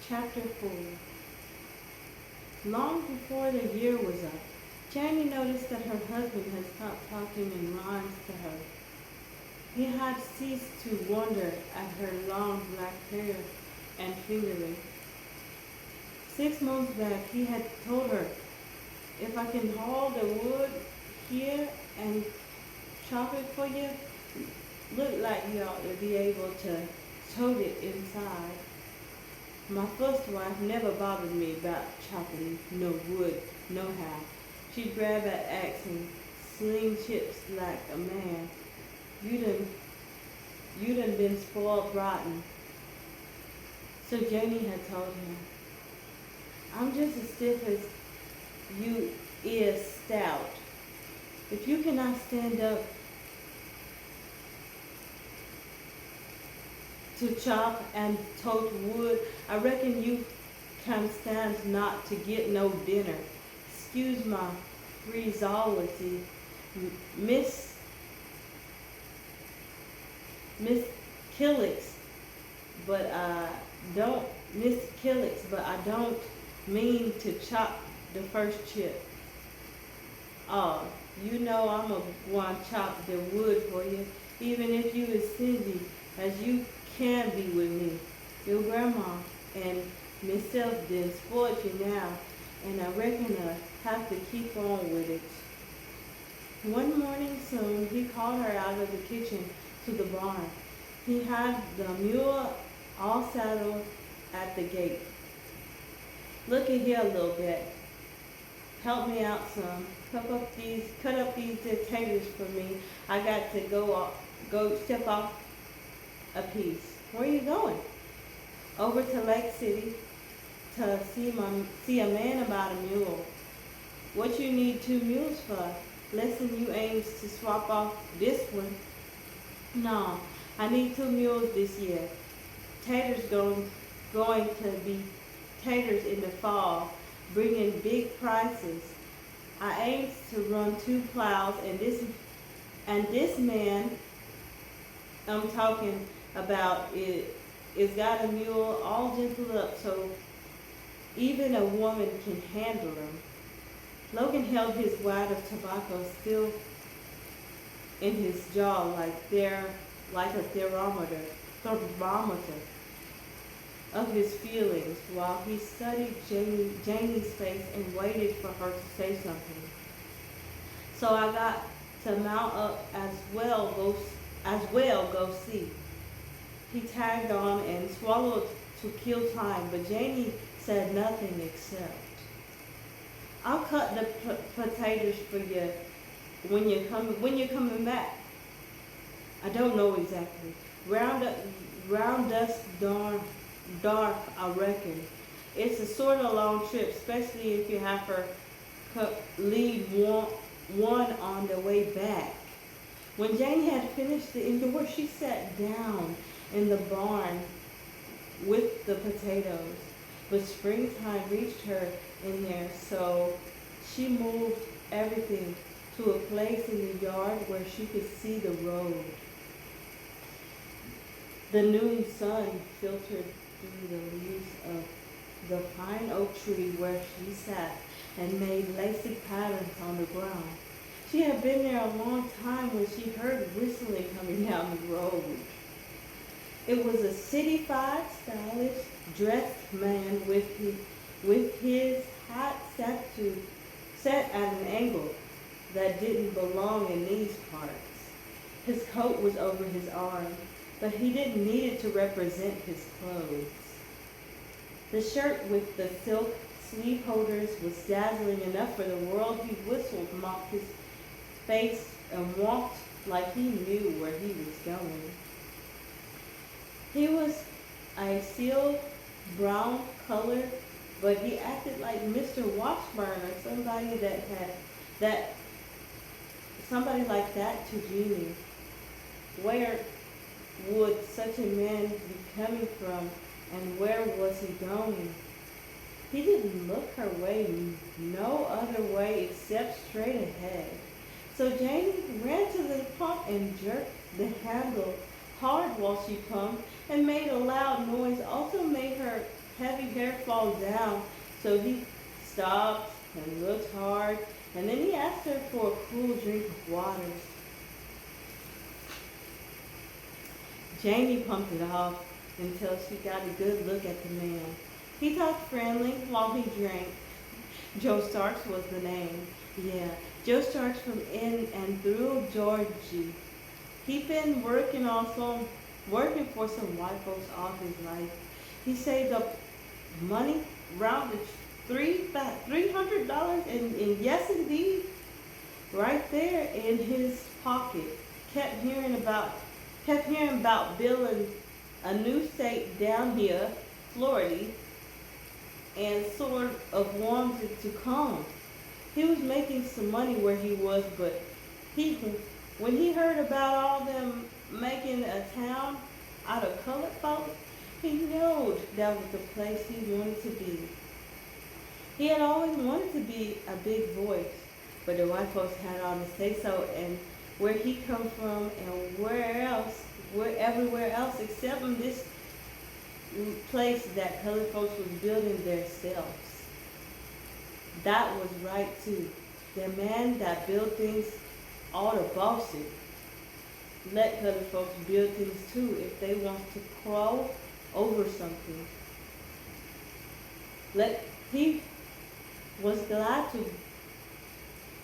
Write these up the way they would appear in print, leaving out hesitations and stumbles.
Chapter 4. Long before the year was up, Janie noticed that her husband had stopped talking in rhymes to her. He had ceased to wonder at her long black hair and fingering. 6 months back, he had told her, "If I can haul the wood here and chop it for you, look like you ought to be able to tote it inside." My first wife never bothered me about chopping no wood, nohow. She'd grab that axe and sling chips like a man. You done been spoiled rotten. So Janie had told him, "I'm just as stiff as you is stout. If you cannot stand up to chop and tote wood, I reckon you can stand not to get no dinner. Excuse my frivolity, Miss Killix, but I don't mean to chop the first chip. Oh, you know I'm a going to chop the wood for you, even if you as stingy as you can be with me. Your grandma and myself done spoiled you now, and I reckon I have to keep on with it." One morning soon, he called her out of the kitchen to the barn. He had the mule all saddled at the gate. "Looky here a little bit. Help me out some. Cut up these potatoes for me. I got to go step off a piece." "Where you going?" "Over to Lake City to see a man about a mule." "What you need 2 mules for? Lesson you aims to swap off this one." "No, I need 2 mules this year. Taters going to be taters in the fall, bringing big prices. I aims to run 2 plows, and this man I'm talking about is got a mule all gentled up so even a woman can handle him." Logan held his wad of tobacco still in his jaw like a thermometer of his feelings while he studied Janie's face and waited for her to say something. "So I got to mount up as well go see." He tagged on and swallowed to kill time, but Janie said nothing except, "I'll cut the potatoes for you when you're coming back." "I don't know exactly. Round dusk dark, I reckon. It's a sort of long trip, especially if you have her lead one on the way back." When Janie had finished the indoor, she sat down in the barn with the potatoes. But springtime reached her in there, so she moved everything to a place in the yard where she could see the road. The noon sun filtered through the leaves of the pine oak tree where she sat and made lacy patterns on the ground. She had been there a long time when she heard whistling coming down the road. It was a city-fied, stylish, dressed man with his hat set at an angle that didn't belong in these parts. His coat was over his arm, but he didn't need it to represent his clothes. The shirt with the silk sleeve holders was dazzling enough for the world. He whistled, mopped his face, and walked like he knew where he was going. He was a seal brown color, but he acted like Mr. Washburn or somebody like that to Jeannie. Where would such a man be coming from, and where was he going? He didn't look her way no other way except straight ahead. So Janie ran to the pump and jerked the handle hard while she pumped and made a loud noise, also made her heavy hair fall down. So he stopped and looked hard, and then he asked her for a cool drink of water. Jamie pumped it off until she got a good look at the man. He talked friendly while he drank. Joe Starks was the name. Yeah, Joe Starks from in and through Georgia. He been working for some white folks all his life. He saved up money, rounded $300, and yes indeed, right there in his pocket. Kept hearing about building a new state down here, Florida, and sort of wanted to come. He was making some money where he was, but he when he heard about all them making a town out of colored folks, he knew that was the place he wanted to be. He had always wanted to be a big voice, but the white folks had all to say so, and where he come from and where everywhere else except in this place that colored folks was building themselves. That was right too. The man that built things all the bossy. Let colored folks build things too if they want to crawl over something. He was glad to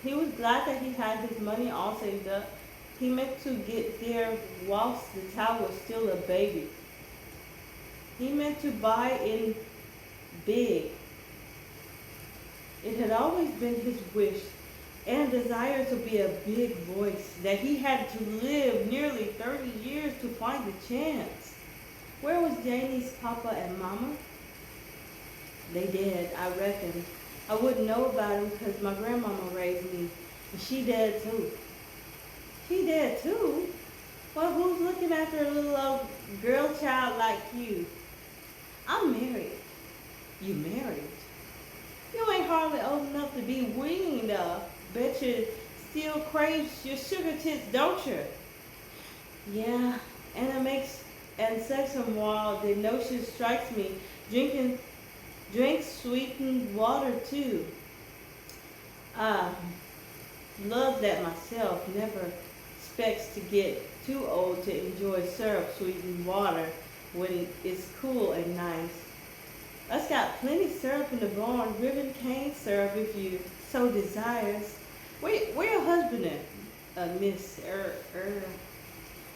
he was glad that he had his money all saved up. He meant to get there whilst the child was still a baby. He meant to buy in big. It had always been his wish and desire to be a big voice, that he had to live nearly 30 years to find the chance. Where was Janie's papa and mama? They dead, I reckon. I wouldn't know about them because my grandmama raised me, and she dead too. She dead too? Well, who's looking after a little old girl child like you? I'm married. You married? You ain't hardly old enough to be weaned up. Bet you still craves your sugar tits, don't you? Yeah, and it makes and sex and while the notion strikes me, drink sweetened water too. Love that myself. Never expects to get too old to enjoy syrup sweetened water when it's cool and nice. Us got plenty syrup in the barn, ribbon cane syrup if you so desires. Where your husband at, Miss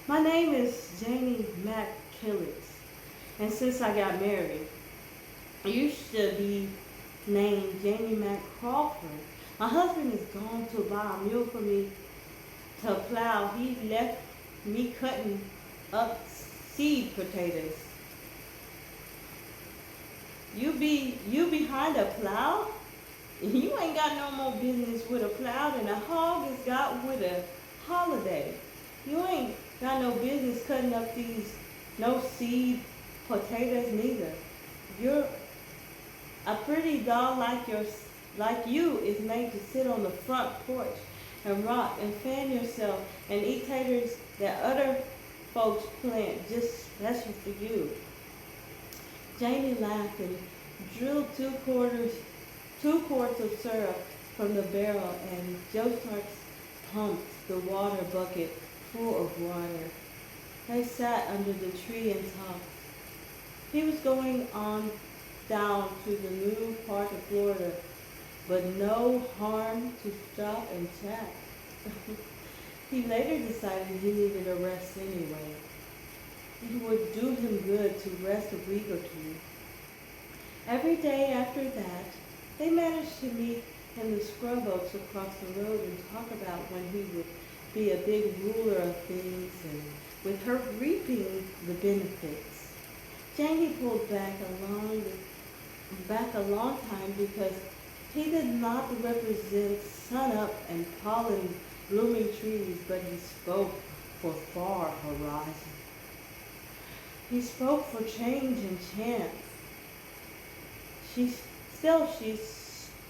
My name is Janie McKillix, and since I got married, I used to be named Janie McCrawford. My husband is gone to buy a mule for me to plow. He left me cutting up seed potatoes. You behind a plow? You ain't got no more business with a plow than a hog has got with a holiday. You ain't got no business cutting up these no seed potatoes neither. You're a pretty doll like you is made to sit on the front porch and rock and fan yourself and eat taters that other folks plant just special for you. Janie laughed and drilled two quarts of syrup from the barrel, and Joe Starks pumped the water bucket full of water. They sat under the tree and talked. He was going on down to the new part of Florida, but no harm to stop and chat. He later decided he needed a rest anyway. It would do him good to rest a week or two. Every day after that, they managed to meet in the scrub oaks across the road and talk about when he would be a big ruler of things and with her reaping the benefits. Janie pulled back a long time because he did not represent sun-up and pollen blooming trees, but he spoke for far horizon. He spoke for change and chance. She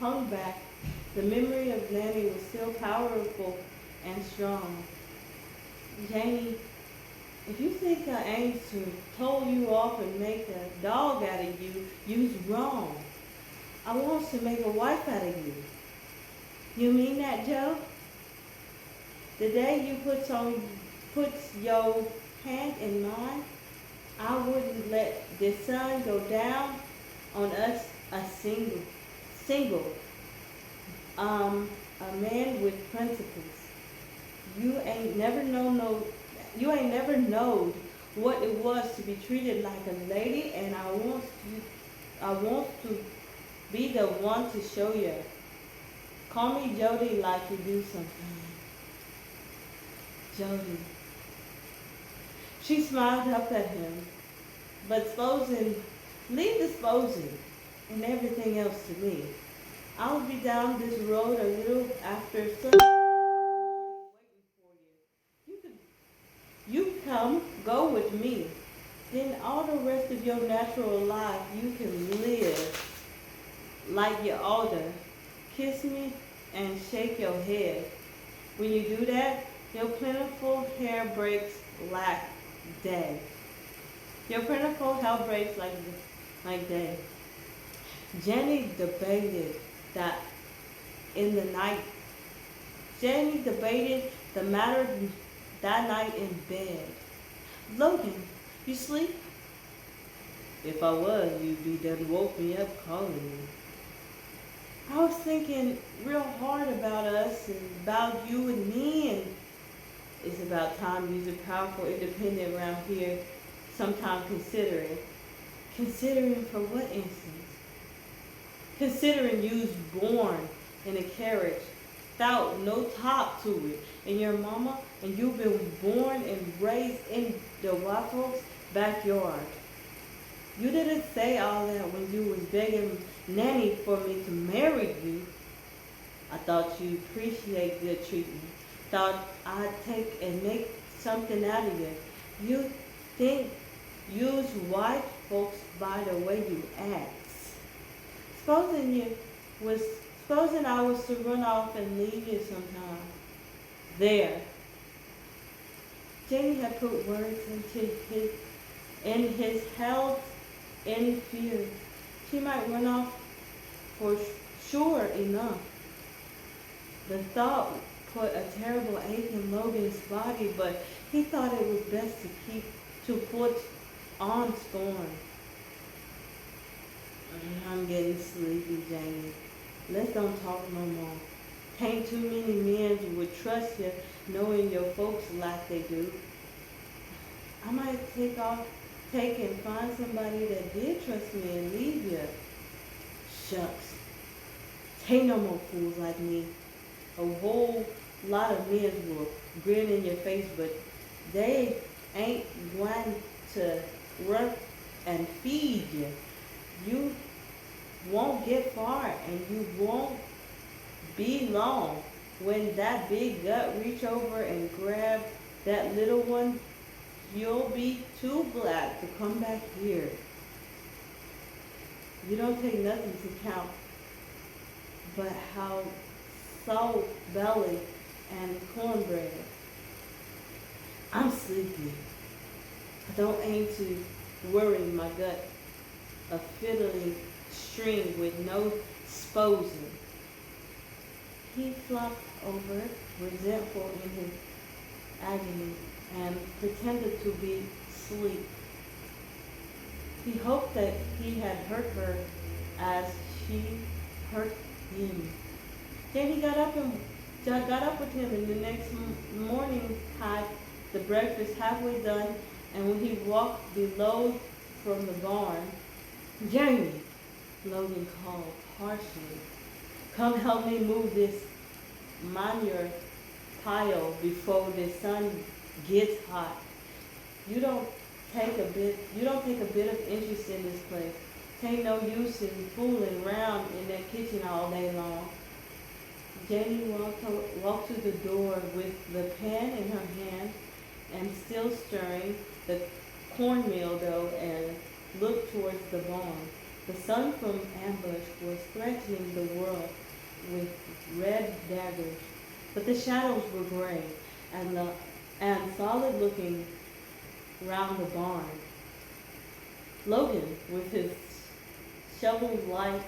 hung back. The memory of Lanny was still powerful and strong. Janie If you think I aim to toll you off and make a dog out of you, you's wrong. I want to make a wife out of you. You mean that, Joe? The day you puts your hand in mine, I wouldn't let the sun go down on us single, a man with principles. You ain't never known you ain't never knowed what it was to be treated like a lady, and I want to be the one to show you. Call me Jody like you do sometimes. Jody. She smiled up at him, but leave disposing and everything else to me. I'll be down this road a little after sunset waiting for you. You come, go with me. Then all the rest of your natural life you can live like your older. Kiss me and shake your head. When you do that, your plentiful hair breaks like day. Your plentiful hair breaks like day. Jenny debated that in the night. Jenny debated the matter that night in bed. Logan, you sleep? If I was, you'd be done woke me up calling me. I was thinking real hard about us and about you and me, and it's about time you're powerful, independent around here. Sometime considering. Considering for what instance? Considering you's born in a carriage without no top to it, and your mama, and you've been born and raised in the white folks' backyard. You didn't say all that when you was begging Nanny for me to marry you. I thought you appreciate good treatment. Thought I'd take and make something out of you. You think you's white folks by the way you act. Supposing I was to run off and leave you sometime. There. Jamie had put words in his held in fear. She might run off for sure enough. The thought put a terrible ache in Logan's body, but he thought it was best to put on scorn. I'm getting sleepy, Jamie. Let's don't talk no more. Ain't too many men would trust you knowing your folks like they do. I might take and find somebody that did trust me and leave you. Shucks. Ain't no more fools like me. A whole lot of men will grin in your face, but they ain't going to work and feed you. You won't get far, and you won't be long. When that big gut reach over and grab that little one, you'll be too glad to come back here. You don't take nothing to count but how salt belly and cornbread. I'm sleepy. I don't aim to worry my gut a fiddling string with no sposing. He flopped over, resentful in his agony, and pretended to be asleep. He hoped that he had hurt her as she hurt him. Then he got up with him, and the next morning had the breakfast halfway done, and when he walked below from the barn, Jamie, Logan called harshly, come help me move this manure pile before the sun gets hot. You don't take a bit of interest in this place. Ain't no use in fooling around in that kitchen all day long. Jamie walked to the door with the pan in her hand and still stirring the cornmeal dough and looked towards the barn. The sun from ambush was threatening the world with red daggers, but the shadows were gray and solid looking round the barn. Logan, with his shovel like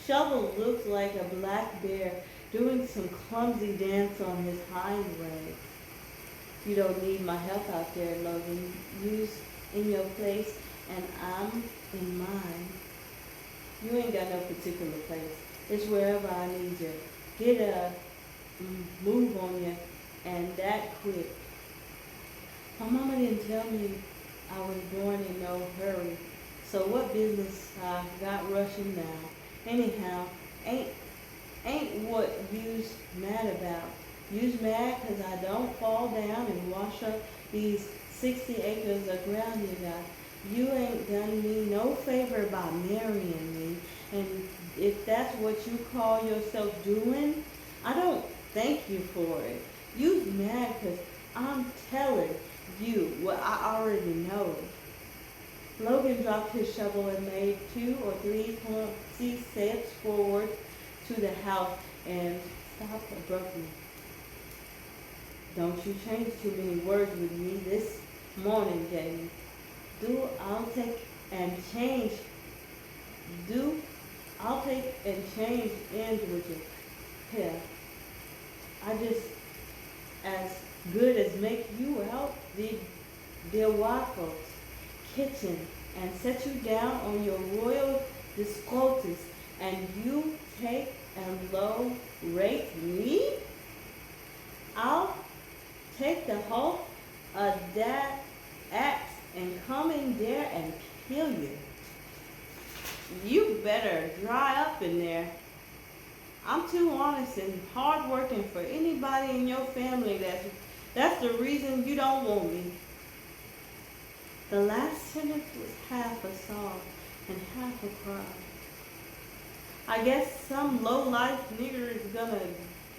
shovel, looked like a black bear doing some clumsy dance on his hind legs. You don't need my help out there, Logan. You's in your place and I'm in mine. You ain't got no particular place. It's wherever I need you. Get a move on you, and that quick. My mama didn't tell me I was born in no hurry. So what business I got rushing now? Anyhow, ain't what you's mad about. You's mad 'cause I don't fall down and wash up these 60 acres of ground you got. You ain't done me no favor by marrying me. And if that's what you call yourself doing, I don't thank you for it. You's mad 'cause I'm telling you what I already know. Logan dropped his shovel and made 2 or 3 clumsy steps forward to the house and stopped abruptly. Don't you change too many words with me this morning, Jamie. I'll take and change ends with you. Here, I just as good as make you out the white folks kitchen and set you down on your royal discourses, and you take and low rate me? I'll take the whole of that axe and come in there and kill you. You better dry up in there. I'm too honest and hardworking for anybody in your family that's the reason you don't want me. The last sentence was half a sob and half a cry. I guess some low-life nigger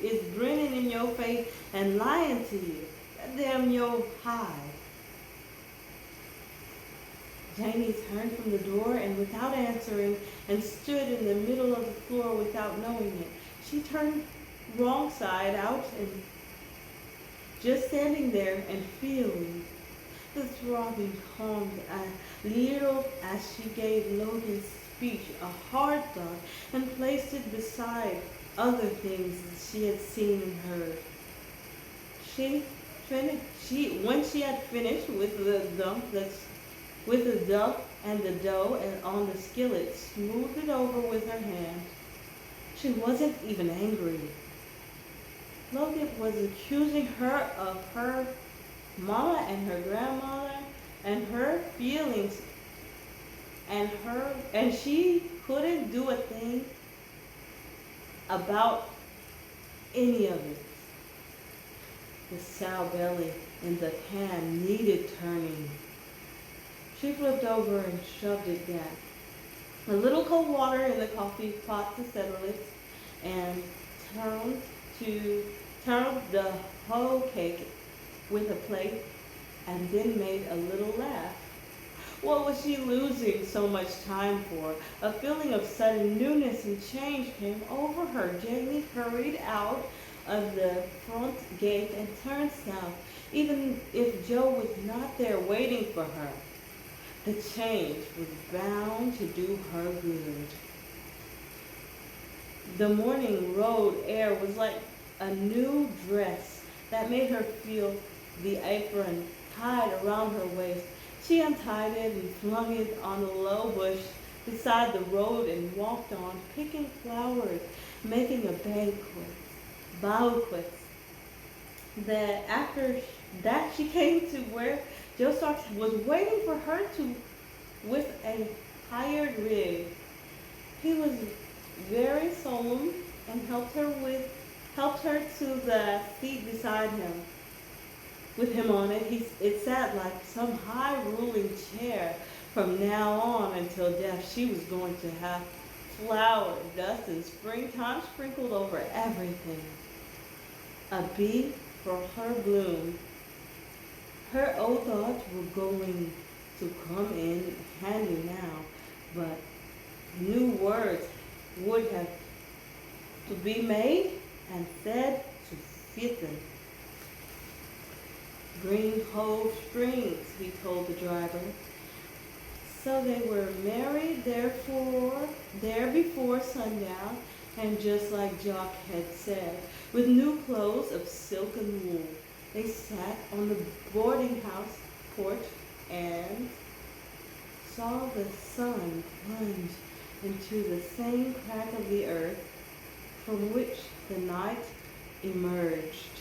is grinning in your face and lying to you. Goddamn your hide. Janie turned from the door and without answering and stood in the middle of the floor without knowing it. She turned wrong side out and just standing there and feeling the throbbing calmed a little as she gave Logan's speech a hard thought and placed it beside other things that she had seen and heard. When she had finished with the dump and the dough and on the skillet, smoothed it over with her hand. She wasn't even angry. Logan was accusing her of her mama and her grandmother and her feelings, and she couldn't do a thing about any of it. The sow belly in the pan needed turning. She flipped over and shoved it back. A little cold water in the coffee pot to settle it, and turned the whole cake with a plate, and then made a little laugh. What was she losing so much time for? A feeling of sudden newness and change came over her. Jamie hurried out of the front gate and turned south, even if Joe was not there waiting for her. The change was bound to do her good. The morning road air was like a new dress that made her feel the apron tied around her waist. She untied it and flung it on a low bush beside the road and walked on, picking flowers, making a banquet. After that, she came to where Joe Starks was waiting for her with a hired rig. He was very solemn and helped her to the seat beside him. With him on it, it sat like some high ruling chair. From now on until death, she was going to have flower, dust, and springtime sprinkled over everything. A bee for her bloom. Her old thoughts were going to come in handy now, but new words would have to be made and said to fit them. Green Cove Springs, he told the driver. So they were married there before sundown, and just like Jock had said, with new clothes of silk and wool, they sat on the boarding house porch and saw the sun plunge into the same crack of the earth from which the night emerged.